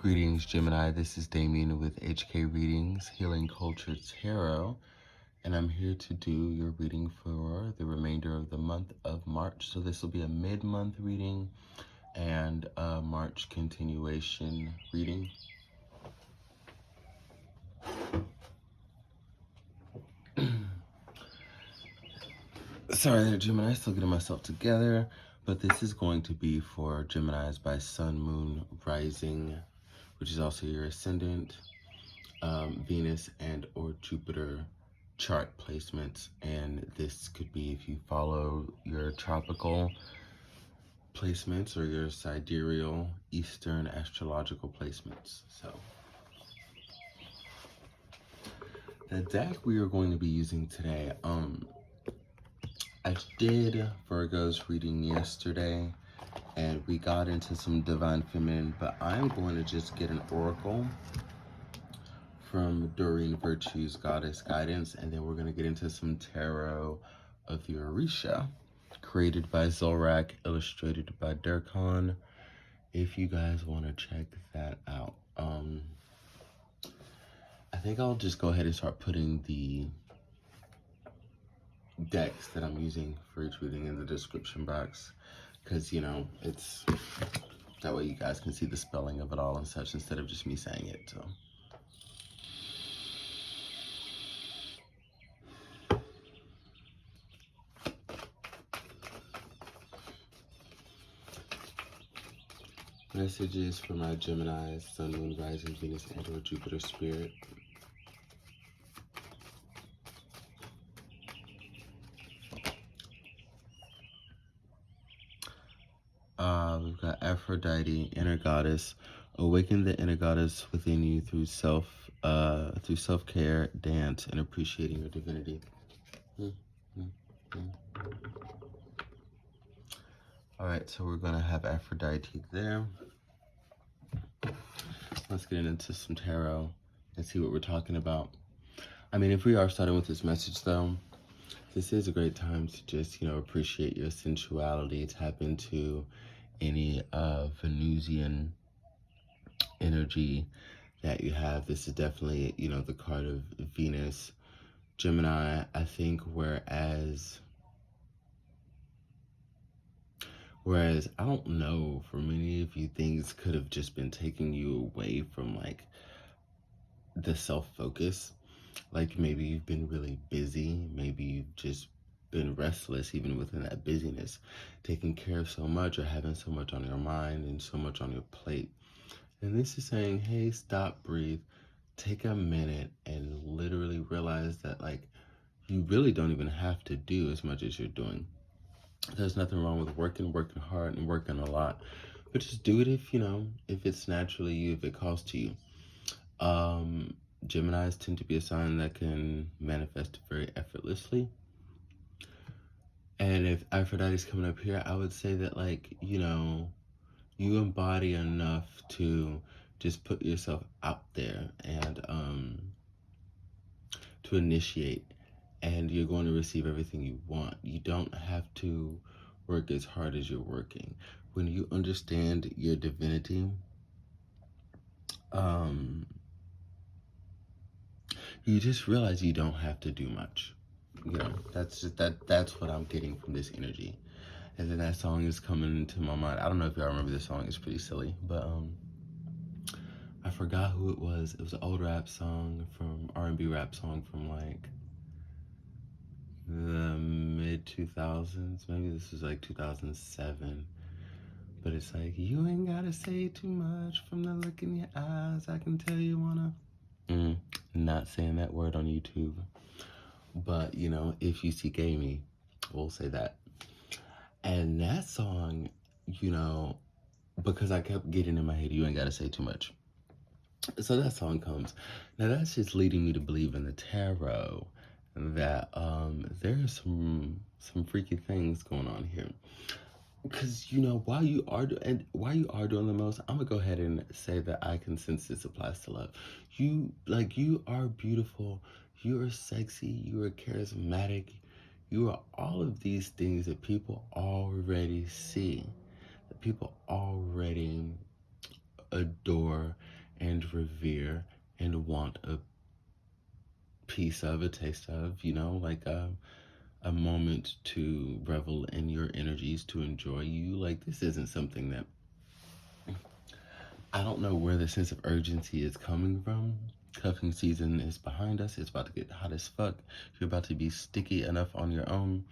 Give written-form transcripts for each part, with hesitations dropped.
Greetings, Gemini. This is Damien with HK Readings, Healing Culture Tarot, and I'm here to do your reading for the remainder of the month of March. So this will be a mid-month reading and a March continuation reading. Sorry there, Gemini, still getting myself together, but this is going to be for Geminis by Sun, Moon, Rising, which is also your ascendant, Venus and or Jupiter chart placements. And this could be if you follow your tropical placements or your sidereal Eastern astrological placements. So the deck we are going to be using today, I did Virgo's reading yesterday and we got into some Divine Feminine, but I'm going to just get an oracle from Doreen Virtue's Goddess Guidance, and then we're going to get into some tarot of the Orisha, created by Zorak, illustrated by Durkhan, if you guys want to check that out. I think I'll just go ahead and start putting the decks that I'm using for each reading in the description box, because, you know, it's that way you guys can see the spelling of it all and such instead of just me saying it. So messages for my Geminis, Sun, Moon, Rising, Venus, and or Jupiter Spirit. We've got Aphrodite, inner goddess. Awaken the inner goddess within you through self-care, dance, and appreciating your divinity. All right, so we're gonna have Aphrodite there. Let's get into some tarot and see what we're talking about. I mean, if we are starting with this message though, this is a great time to just, you know, appreciate your sensuality, tap into any Venusian energy that you have. This is definitely, you know, the card of Venus. Gemini, I think, whereas I don't know, for many of you, things could have just been taking you away from like the self-focus. Like maybe you've been really busy, maybe you've just been restless even within that busyness, taking care of so much or having so much on your mind and so much on your plate. And this is saying, hey, stop, breathe, take a minute and literally realize that like you really don't even have to do as much as you're doing. There's nothing wrong with working hard and working a lot, but just do it if, you know, if it's naturally you, if it calls to you. Geminis tend to be a sign that can manifest very effortlessly. And if Aphrodite's coming up here, I would say that, like, you know, you embody enough to just put yourself out there and to initiate, and you're going to receive everything you want. You don't have to work as hard as you're working. When you understand your divinity, you just realize you don't have to do much. You know, that's just that's what I'm getting from this energy. And then that song is coming into my mind. I don't know if y'all remember this song. It's pretty silly, but I forgot who it was. It was an old rap song, from R&B rap song from like the mid 2000s. Maybe this was like 2007. But it's like, you ain't gotta say too much, from the look in your eyes I can tell you wanna. Not saying that word on YouTube, but you know, if you see me, we'll say that. And that song, you know, because I kept getting in my head, you ain't gotta say too much. So that song comes. Now that's just leading me to believe in the tarot that there's some freaky things going on here. Because, you know, while you are doing the most, I'm gonna go ahead and say that I can sense this applies to love. You are beautiful, you are sexy, you are charismatic, you are all of these things that people already see, that people already adore and revere and want a piece of, a taste of, you know, like a moment to revel in your energies, to enjoy you. Like, this isn't something that, I don't know where the sense of urgency is coming from. Cuffing season is behind us. It's about to get hot as fuck. You're about to be sticky enough on your own.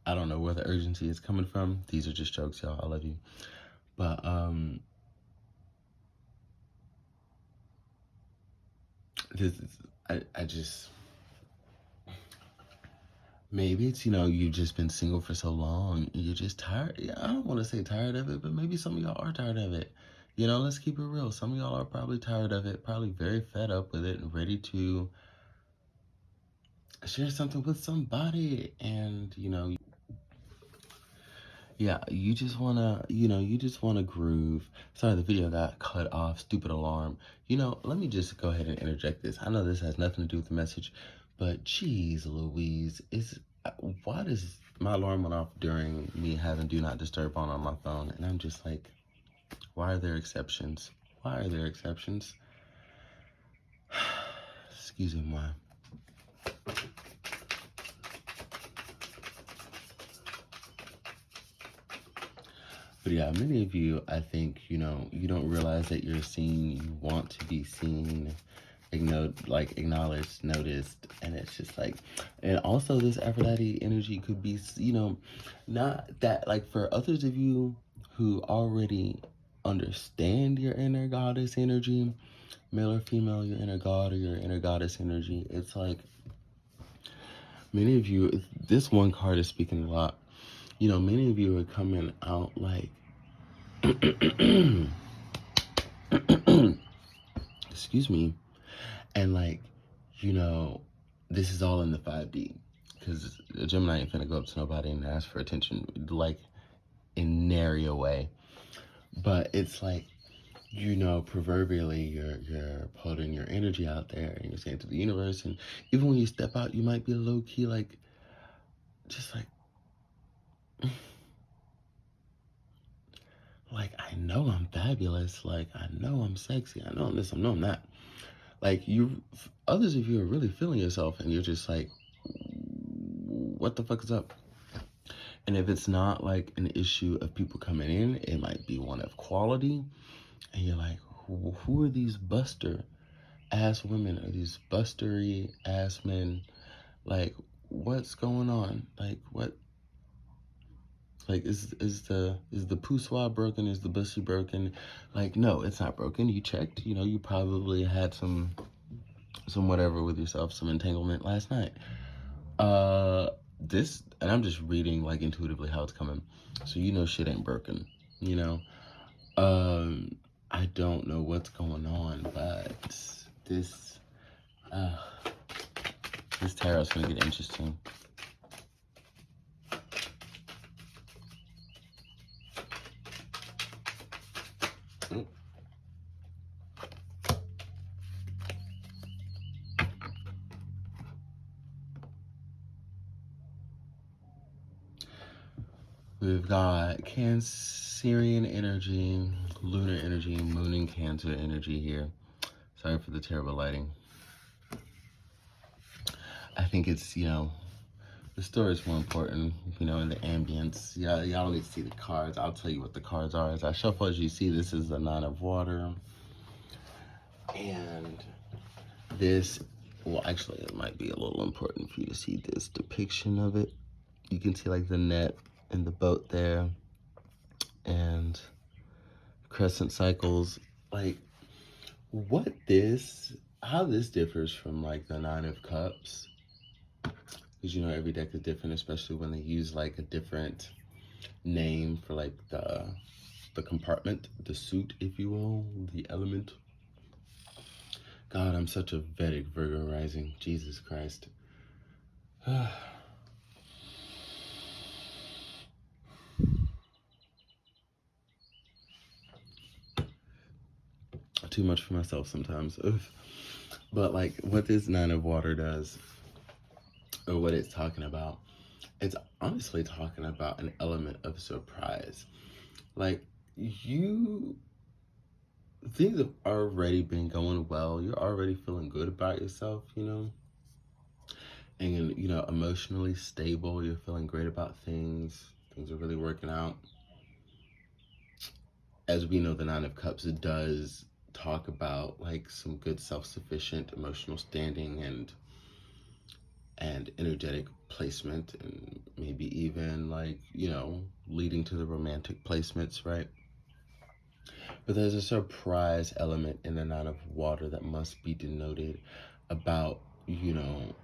I don't know where the urgency is coming from. These are just jokes, y'all. I love you. But this is, I just, maybe it's, you know, you've just been single for so long. You're just tired. Yeah, I don't want to say tired of it, but maybe some of y'all are tired of it. You know, let's keep it real. Some of y'all are probably tired of it, probably very fed up with it and ready to share something with somebody. And, you know, yeah, you just wanna, you know, you just wanna groove. Sorry, the video got cut off. Stupid alarm. You know, let me just go ahead and interject this. I know this has nothing to do with the message, but geez Louise, why does my alarm went off during me having do not disturb on my phone? And I'm just like, why are there exceptions? Why are there exceptions? Excuse me, why? But yeah, many of you, I think, you know, you don't realize that you're seen. You want to be seen, acknowledged, noticed, and it's just like, and also this Aphrodite energy could be, you know, not that, like, for others of you who already understand your inner goddess energy, male or female, your inner god or your inner goddess energy, it's like, many of you, this one card is speaking a lot. You know, many of you are coming out like, excuse me, and like, you know, this is all in the 5D, because a Gemini ain't finna go up to nobody and ask for attention, like, in nary a way. But it's like, you know, proverbially, you're putting your energy out there and you're saying to the universe, and even when you step out, you might be low key, like, just like, like, I know I'm fabulous, like, I know I'm sexy, I know I'm this, I know I'm that. Like, others of you are really feeling yourself, and you're just like, what the fuck is up? And if it's not like an issue of people coming in, it might be one of quality. And you're like, who are these buster ass women, or these bustery ass men? Like, what's going on? Like, what? Like, is the poussoir broken? Is the bussy broken? Like, no, it's not broken. You checked. You know, you probably had some whatever with yourself, some entanglement last night. This, and I'm just reading like intuitively how it's coming, so you know shit ain't broken. You know, I don't know what's going on, but this this tarot's gonna get interesting. We've got Cancerian energy, lunar energy, moon and Cancer energy here. Sorry for the terrible lighting. I think it's, you know, the story is more important, you know, in the ambience. Y'all don't need to see the cards. I'll tell you what the cards are. As I shuffle, as you see, this is the Nine of Water. And this, well, actually, it might be a little important for you to see this depiction of it. You can see like the net and the boat there, and crescent cycles. Like, how this differs from like the Nine of Cups, because, you know, every deck is different, especially when they use like a different name for like the compartment, the suit, if you will, the element. God, I'm such a Vedic Virgo rising. Jesus Christ. Too much for myself sometimes. But like, what this Nine of Water does, or what it's talking about, it's honestly talking about an element of surprise. Like, you things have already been going well. You're already feeling good about yourself, you know, and, you know, emotionally stable. You're feeling great about things. Things are really working out. As we know, the Nine of Cups, it does talk about like some good self-sufficient emotional standing and energetic placement, and maybe even like, you know, leading to the romantic placements, right? But there's a surprise element in the Nine of Water that must be denoted about, you know,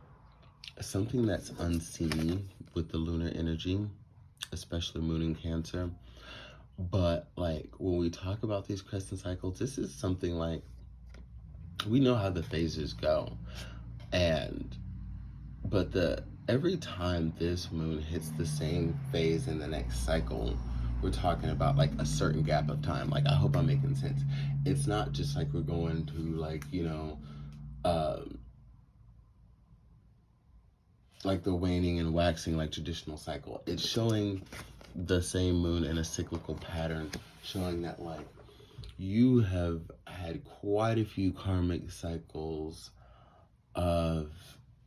something that's unseen with the lunar energy, especially Moon in Cancer. But like when we talk about these crescent cycles, this is something like, we know how the phases go, and but the every time this moon hits the same phase in the next cycle, we're talking about like a certain gap of time. Like, I hope I'm making sense. It's not just like we're going to like, you know, like the waning and waxing like traditional cycle. It's showing the same moon in a cyclical pattern, showing that like you have had quite a few karmic cycles of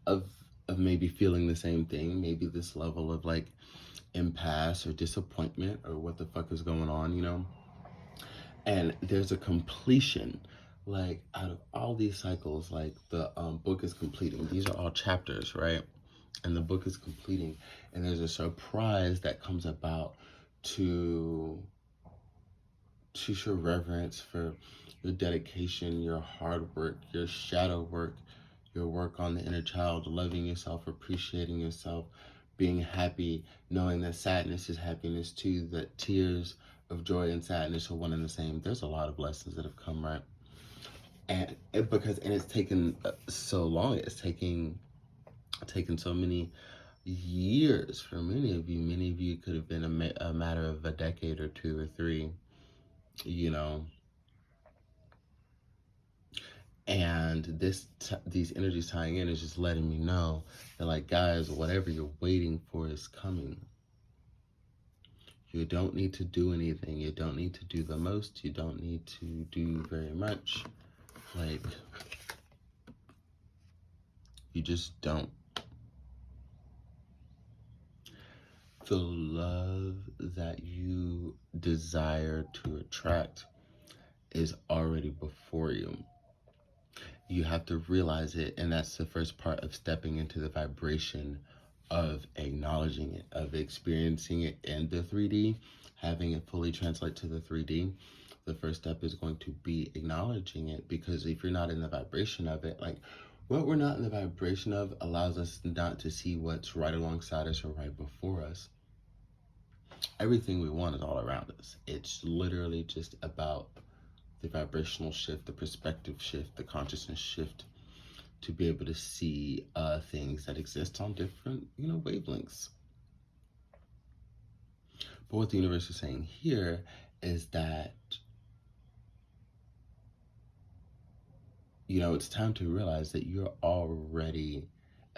of of maybe feeling the same thing, maybe this level of like impasse or disappointment or what the fuck is going on, you know? And there's a completion, like out of all these cycles, like the book is completing. These are all chapters, right? And the book is completing, and there's a surprise that comes about to show reverence for your dedication, your hard work, your shadow work, your work on the inner child, loving yourself, appreciating yourself, being happy, knowing that sadness is happiness too, that tears of joy and sadness are one and the same. There's a lot of lessons that have come, right? And it's taken so long. It's taken so many years for many of you. Many of you could have been a matter of a decade or two or three, you know. And these energies tying in is just letting me know that, like, guys, whatever you're waiting for is coming. You don't need to do anything. You don't need to do the most. You don't need to do very much. Like, you just don't. The love that you desire to attract is already before you. You have to realize it, and that's the first part of stepping into the vibration of acknowledging it, of experiencing it in the 3D, having it fully translate to the 3D. The first step is going to be acknowledging it, because if you're not in the vibration of it, like what we're not in the vibration of allows us not to see what's right alongside us or right before us. Everything we want is all around us. It's literally just about the vibrational shift, the perspective shift, the consciousness shift, to be able to see things that exist on different, you know, wavelengths. But what the universe is saying here is that, you know, it's time to realize that you're already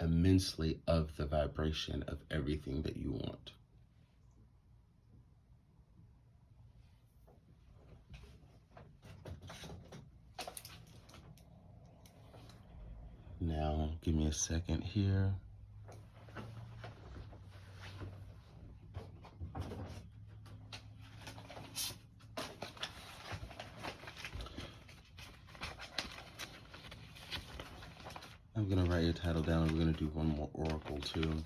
immensely of the vibration of everything that you want. Now, give me a second here. I'm going to write your title down, and we're going to do one more oracle too.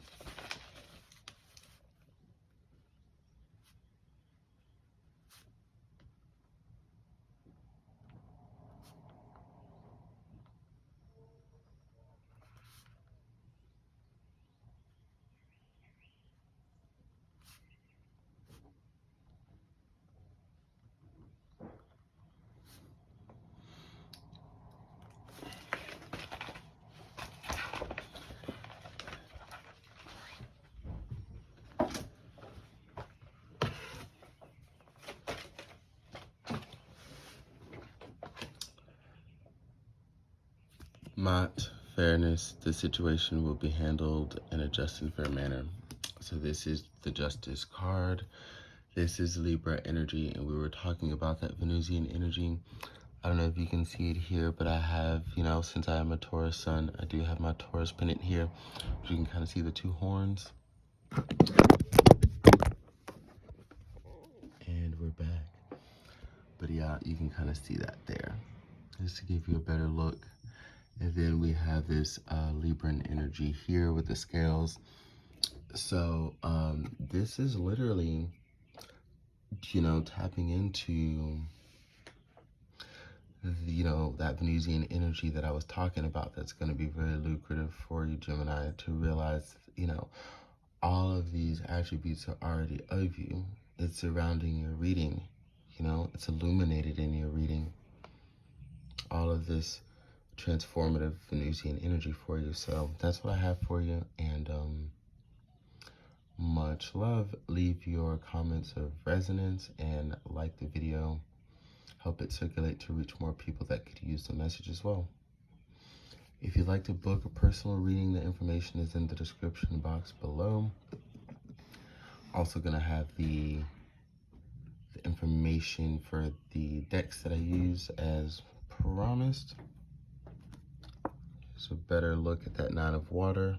Mott, fairness, the situation will be handled in a just and fair manner. So this is the Justice card. This is Libra energy, and we were talking about that Venusian energy. I don't know if you can see it here, but I have, you know, since I am a Taurus sun, I do have my Taurus pennant here. You can kind of see the two horns. And we're back. But yeah, you can kind of see that there, just to give you a better look. And then we have this Libran energy here with the scales. So this is literally, you know, tapping into, you know, that Venusian energy that I was talking about that's going to be very lucrative for you, Gemini, to realize, you know, all of these attributes are already of you. It's surrounding your reading, you know, it's illuminated in your reading. All of this transformative Venusian energy for you. So that's what I have for you. And much love. Leave your comments of resonance and like the video. Help it circulate to reach more people that could use the message as well. If you'd like to book a personal reading, the information is in the description box below. Also gonna have the information for the decks that I use as promised. Just a better look at that 9 of water.